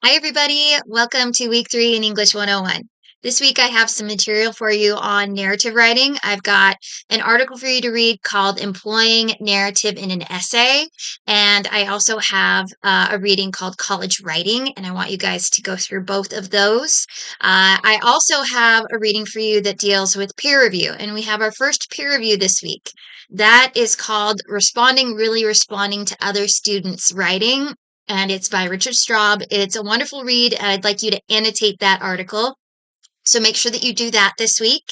Hi, everybody. Welcome to week 3 in English 101. This week, I have some material for you on narrative writing. I've got an article for you to read called Employing Narrative in an Essay. And I also have a reading called College Writing. And I want you guys to go through both of those. I also have a reading for you that deals with peer review. And we have our first peer review this week. That is called Really Responding to Other Students' Writing, and it's by Richard Straub. It's a wonderful read, and I'd like you to annotate that article. So make sure that you do that this week.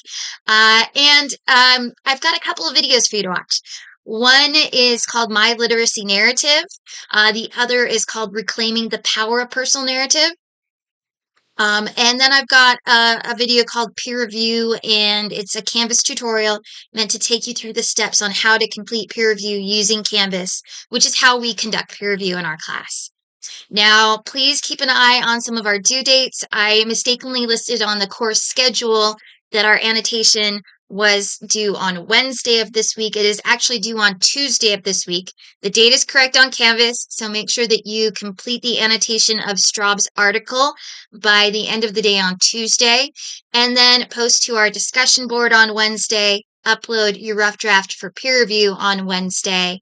And I've got a couple of videos for you to watch. One is called My Literacy Narrative. The other is called Reclaiming the Power of Personal Narrative. And then I've got a video called Peer Review, and it's a Canvas tutorial meant to take you through the steps on how to complete peer review using Canvas, which is how we conduct peer review in our class. Now, please keep an eye on some of our due dates. I mistakenly listed on the course schedule that our annotation was due on Wednesday of this week. It is actually due on Tuesday of this week. The date is correct on Canvas, so make sure that you complete the annotation of Straub's article by the end of the day on Tuesday, and then post to our discussion board on Wednesday. Upload your rough draft for peer review on Wednesday.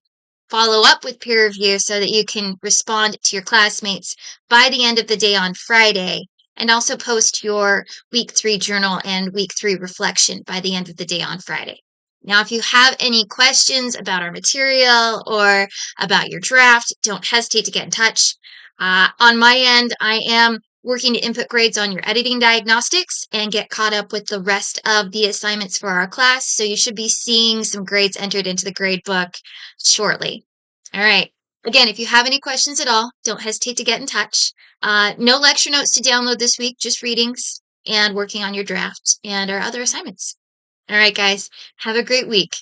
Follow up with peer review so that you can respond to your classmates by the end of the day on Friday, and also post your week 3 journal and week 3 reflection by the end of the day on Friday. Now, if you have any questions about our material or about your draft, don't hesitate to get in touch. On my end, I am working to input grades on your editing diagnostics and get caught up with the rest of the assignments for our class. So you should be seeing some grades entered into the grade book shortly. All right. Again, if you have any questions at all, don't hesitate to get in touch. No lecture notes to download this week, just readings and working on your draft and our other assignments. All right, guys, have a great week.